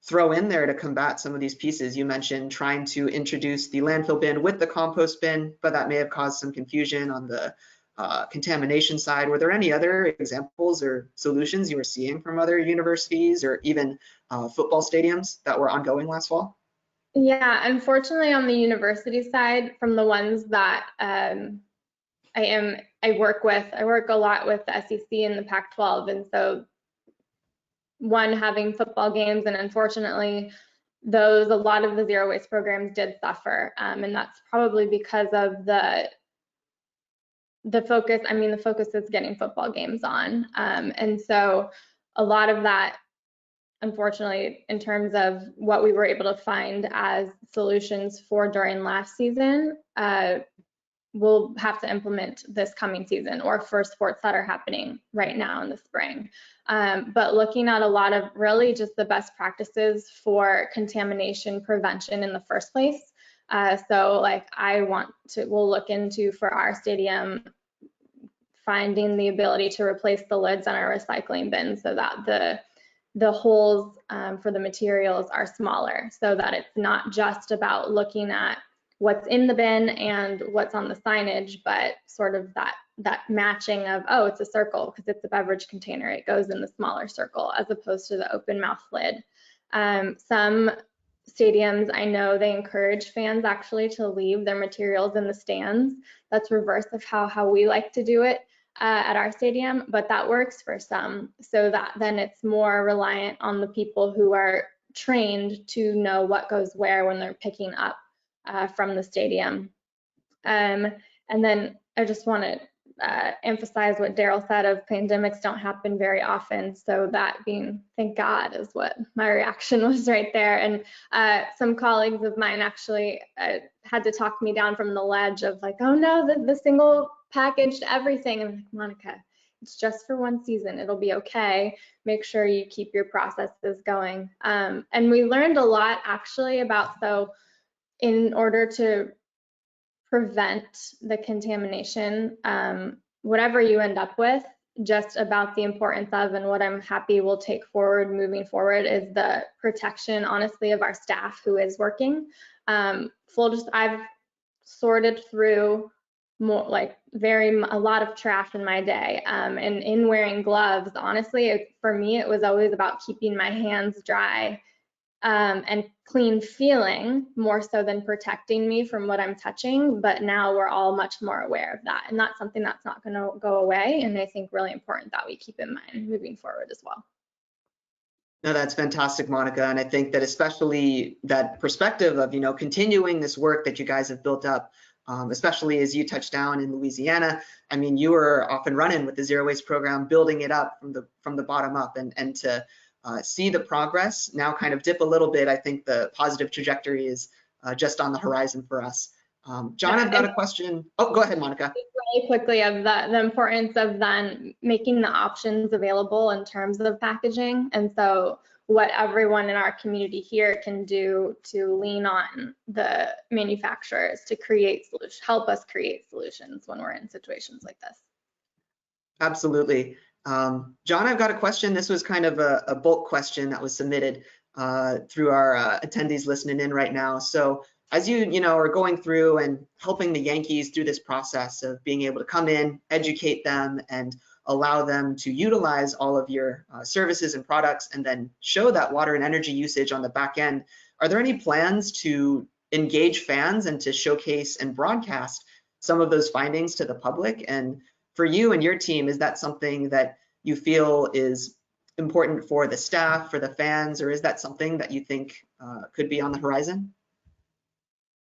throw in there to combat some of these pieces? You mentioned trying to introduce the landfill bin with the compost bin, but that may have caused some confusion on the contamination side. Were there any other examples or solutions you were seeing from other universities or even football stadiums that were ongoing last fall? Yeah, unfortunately on the university side, from the ones that I work with, I work a lot with the SEC and the Pac-12, and so one, having football games, and unfortunately a lot of the zero waste programs did suffer, and that's probably because of the focus. I mean, the focus is getting football games on, and so a lot of that, unfortunately, in terms of what we were able to find as solutions for during last season, we'll have to implement this coming season or for sports that are happening right now in the spring. But looking at a lot of really just the best practices for contamination prevention in the first place. So like we'll look into for our stadium, finding the ability to replace the lids on our recycling bins so that the holes for the materials are smaller, so that it's not just about looking at what's in the bin and what's on the signage, but sort of that matching of, oh, it's a circle because it's a beverage container, it goes in the smaller circle, as opposed to the open mouth lid. Some stadiums, I know they encourage fans actually to leave their materials in the stands. That's reverse of how we like to do it at our stadium, but that works for some, so that then it's more reliant on the people who are trained to know what goes where when they're picking up from the stadium. And then I just want to emphasize what Daryl said of pandemics don't happen very often. So that being, thank God, is what my reaction was right there. And some colleagues of mine actually had to talk me down from the ledge of like, oh no, the single packaged everything. And I'm like, Monica, it's just for one season. It'll be okay. Make sure you keep your processes going. And we learned a lot actually about, so in order to prevent the contamination, whatever you end up with, just about the importance of, and what I'm happy we'll take forward moving forward, is the protection, honestly, of our staff who is working. I've sorted through more, like a lot of trash in my day, and in wearing gloves, honestly, for me, it was always about keeping my hands dry and clean feeling, more so than protecting me from what I'm touching. But now we're all much more aware of that, and that's something that's not going to go away, and I think really important that we keep in mind moving forward as well. No, that's fantastic, Monica. And I think that especially that perspective of, continuing this work that you guys have built up, especially as you touched down in Louisiana. I mean, you were off and running with the zero waste program, building it up from the bottom up, and to see the progress now kind of dip a little bit. I think the positive trajectory is just on the horizon for us. John, I've got a question. Oh, go ahead, Monica. Really quickly, of the importance of then making the options available in terms of packaging. And so what everyone in our community here can do to lean on the manufacturers to create solutions, help us create solutions when we're in situations like this. Absolutely. John, I've got a question. This was kind of a bulk question that was submitted through our attendees listening in right now. So as you are going through and helping the Yankees through this process of being able to come in, educate them, and allow them to utilize all of your services and products, and then show that water and energy usage on the back end, are there any plans to engage fans and to showcase and broadcast some of those findings to the public? And for you and your team, is that something that you feel is important for the staff, for the fans, or is that something that you think could be on the horizon?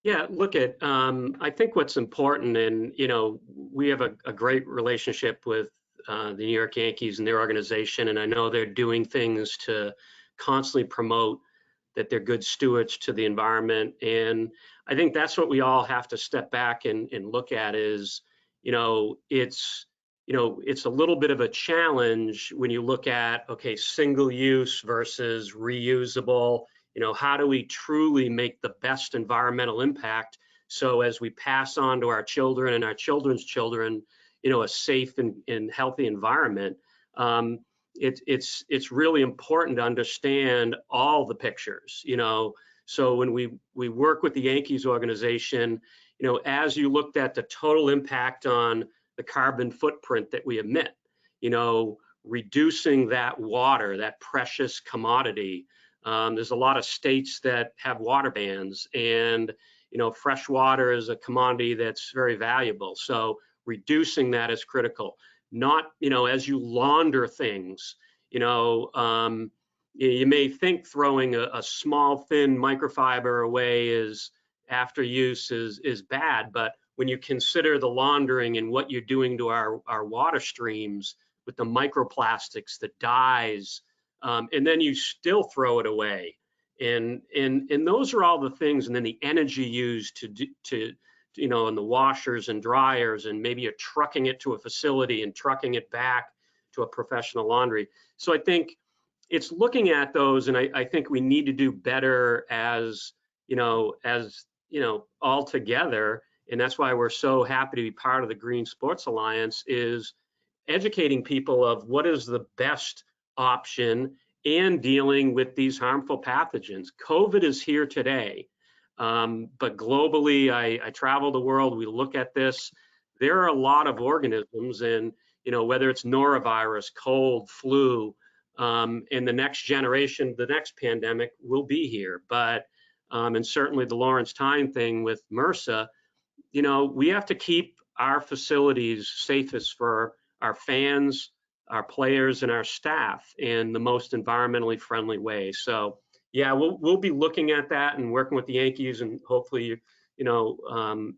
Yeah, I think what's important, and we have a great relationship with the New York Yankees and their organization, and I know they're doing things to constantly promote that they're good stewards to the environment. And I think that's what we all have to step back and look at is, it's it's a little bit of a challenge when you look at, okay, single use versus reusable. How do we truly make the best environmental impact? So as we pass on to our children and our children's children, a safe and healthy environment, it's really important to understand all the pictures. So when we work with the Yankees organization, as you looked at the total impact on the carbon footprint that we emit, reducing that water, that precious commodity. There's a lot of states that have water bans, and fresh water is a commodity that's very valuable. So reducing that is critical. Not, as you launder things, you may think throwing a small thin microfiber away is after use is bad, but when you consider the laundering and what you're doing to our water streams with the microplastics, the dyes, and then you still throw it away. And those are all the things, and then the energy used to and the washers and dryers, and maybe you're trucking it to a facility and trucking it back to a professional laundry. So I think it's looking at those, and I think we need to do better as all together. And that's why we're so happy to be part of the Green Sports Alliance, is educating people of what is the best option and dealing with these harmful pathogens. COVID is here today, but globally, I travel the world, we look at this, there are a lot of organisms, and whether it's norovirus, cold, flu, and the next generation, the next pandemic will be here. But and certainly the Lawrence Tyne thing with MRSA, we have to keep our facilities safest for our fans, our players, and our staff in the most environmentally friendly way. So yeah, we'll be looking at that and working with the Yankees, and hopefully,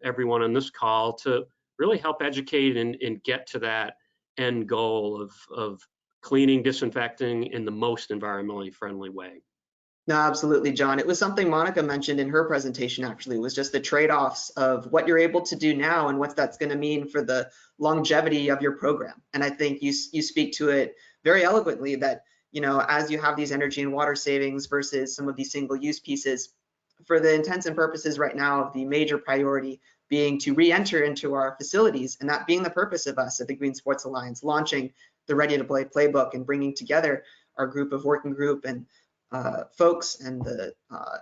everyone on this call, to really help educate and get to that end goal of cleaning, disinfecting in the most environmentally friendly way. No, absolutely, John. It was something Monica mentioned in her presentation, actually, was just the trade-offs of what you're able to do now and what that's going to mean for the longevity of your program. And I think you speak to it very eloquently, that, as you have these energy and water savings versus some of these single-use pieces, for the intents and purposes right now, the major priority being to re-enter into our facilities, and that being the purpose of us at the Green Sports Alliance, launching the Ready to Play Playbook and bringing together our group of working group and folks and the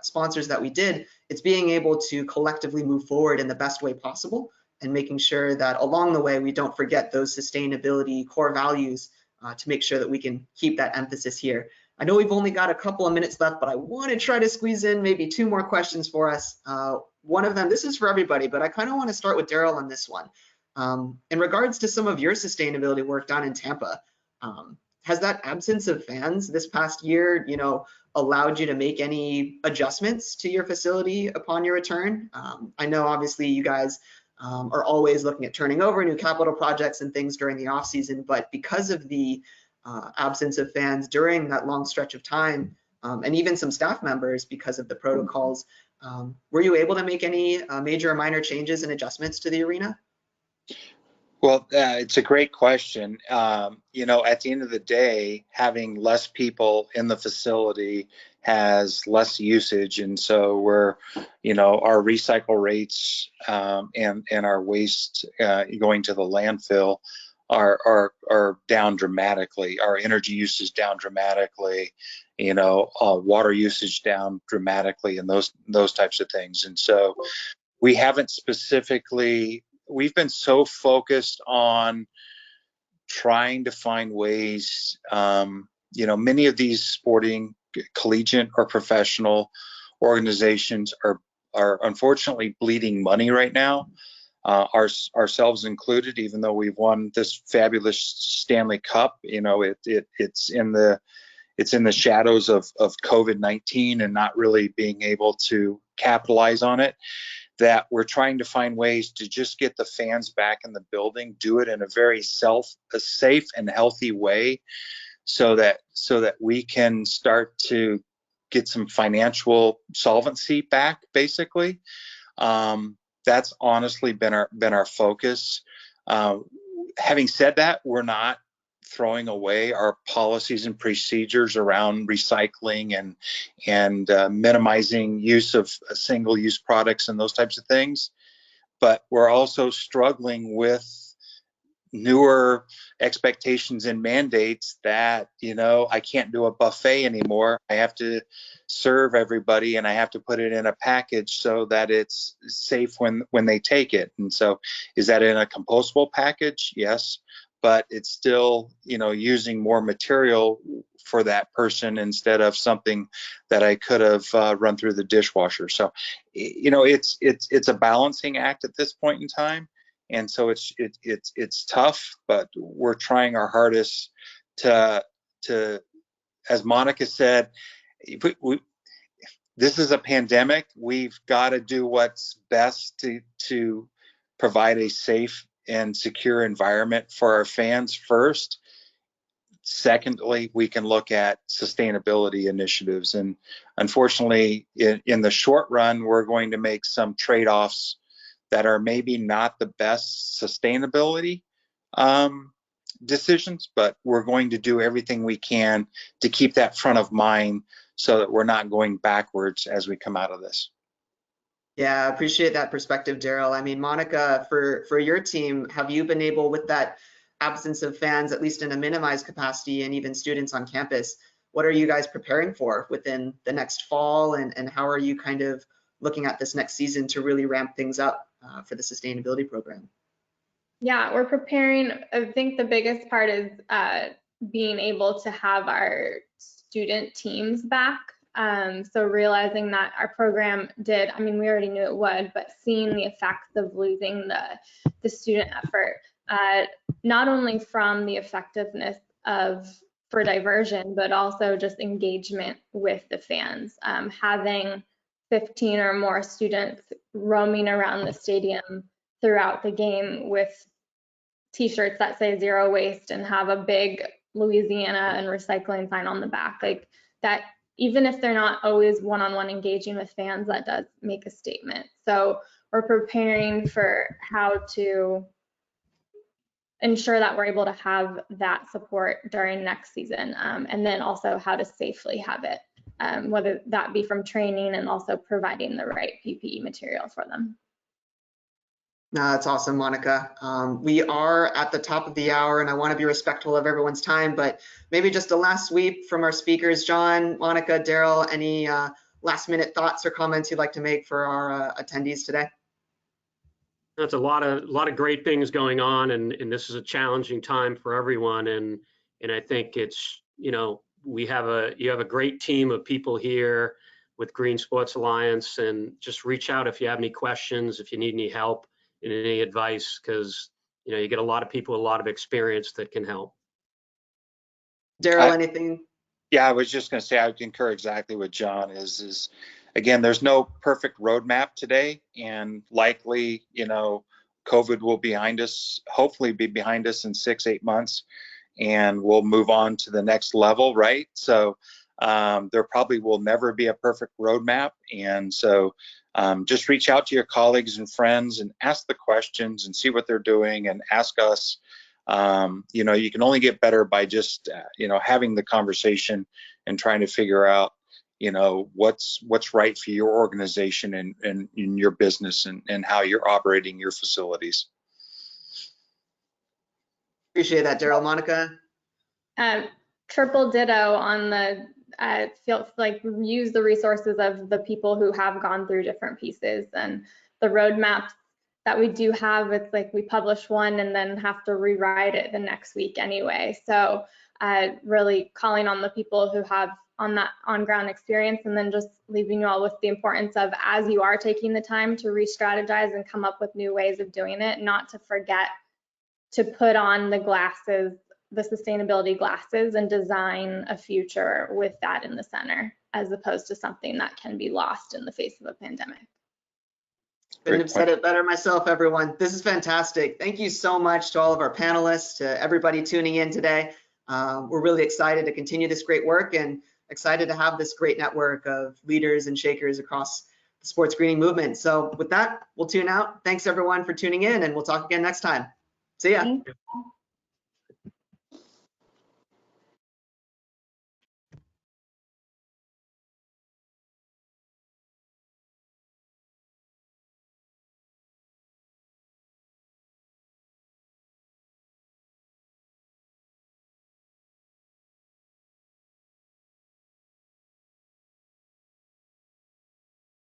sponsors that we did. It's being able to collectively move forward in the best way possible, and making sure that along the way we don't forget those sustainability core values, to make sure that we can keep that emphasis here. I know we've only got a couple of minutes left, but I want to try to squeeze in maybe 2 more questions for us. One of them, this is for everybody, but I kind of want to start with Daryl on this one. In regards to some of your sustainability work down in Tampa, has that absence of fans this past year, allowed you to make any adjustments to your facility upon your return? I know obviously you guys are always looking at turning over new capital projects and things during the off season, but because of the absence of fans during that long stretch of time, and even some staff members because of the protocols, were you able to make any major or minor changes and adjustments to the arena? Well, it's a great question. At the end of the day, having less people in the facility has less usage, and so our recycle rates and our waste going to the landfill are down dramatically. Our energy usage down dramatically. Water usage down dramatically, and those types of things. And so we haven't specifically. We've been so focused on trying to find ways, many of these sporting, collegiate or professional organizations are unfortunately bleeding money right now, ourselves included, even though we've won this fabulous Stanley Cup. It's in the shadows of COVID-19 and not really being able to capitalize on it, that we're trying to find ways to just get the fans back in the building, do it in a very safe and healthy way, so that we can start to get some financial solvency back, basically. That's honestly been our focus. Having said that, we're not throwing away our policies and procedures around recycling and minimizing use of single-use products and those types of things. But we're also struggling with newer expectations and mandates that, I can't do a buffet anymore. I have to serve everybody, and I have to put it in a package so that it's safe when they take it. And so is that in a compostable package? Yes, but it's still, using more material for that person instead of something that I could have run through the dishwasher. So, it's a balancing act at this point in time. And so it's tough, but we're trying our hardest to as Monica said, this is a pandemic. We've got to do what's best to provide a safe and secure environment for our fans first. Secondly, we can look at sustainability initiatives. And unfortunately, in the short run, we're going to make some trade-offs that are maybe not the best sustainability decisions, but we're going to do everything we can to keep that front of mind so that we're not going backwards as we come out of this. Yeah, I appreciate that perspective, Daryl. I mean, Monica, for your team, have you been able, with that absence of fans, at least in a minimized capacity, and even students on campus, what are you guys preparing for within the next fall, and how are you kind of looking at this next season to really ramp things up for the sustainability program? Yeah, we're preparing. I think the biggest part is being able to have our student teams back. So realizing that our program did, we already knew it would, but seeing the effects of losing the student effort, not only from the effectiveness for diversion, but also just engagement with the fans. Having 15 or more students roaming around the stadium throughout the game with t-shirts that say zero waste and have a big Louisiana and recycling sign on the back, like that, even if they're not always one-on-one engaging with fans, that does make a statement. So we're preparing for how to ensure that we're able to have that support during next season, and then also how to safely have it, whether that be from training and also providing the right PPE material for them. No, that's awesome, Monica. We are at the top of the hour, and I want to be respectful of everyone's time, but maybe just a last sweep from our speakers. John, Monica, Daryl, any last minute thoughts or comments you'd like to make for our attendees today? That's a lot of great things going on, and this is a challenging time for everyone. And I think it's, you have a great team of people here with Green Sports Alliance, and just reach out if you have any questions, if you need any help and any advice, because you get a lot of people with a lot of experience that can help. Daryl, anything? Yeah, I was just going to say, I would concur exactly with John. Is again, there's no perfect roadmap today, and likely, COVID will hopefully be behind us in 6-8 months, and we'll move on to the next level, right? So there probably will never be a perfect roadmap, and so just reach out to your colleagues and friends and ask the questions and see what they're doing, and ask us. You can only get better by just having the conversation and trying to figure out what's right for your organization and in your business and how you're operating your facilities. Appreciate that, Daryl. Monica? Triple ditto on the feels like use the resources of the people who have gone through different pieces, and the roadmaps that we do have. It's like we publish one and then have to rewrite it the next week anyway. So really calling on the people who have on-ground experience, and then just leaving you all with the importance of, as you are taking the time to re-strategize and come up with new ways of doing it, not to forget to put on the glasses, the sustainability glasses, and design a future with that in the center, as opposed to something that can be lost in the face of a pandemic. Couldn't have said it better myself, everyone. This is fantastic. Thank you so much to all of our panelists, to everybody tuning in today. We're really excited to continue this great work, and excited to have this great network of leaders and shakers across the sports greening movement. So with that, we'll tune out. Thanks everyone for tuning in, and we'll talk again next time. See ya. Thank you.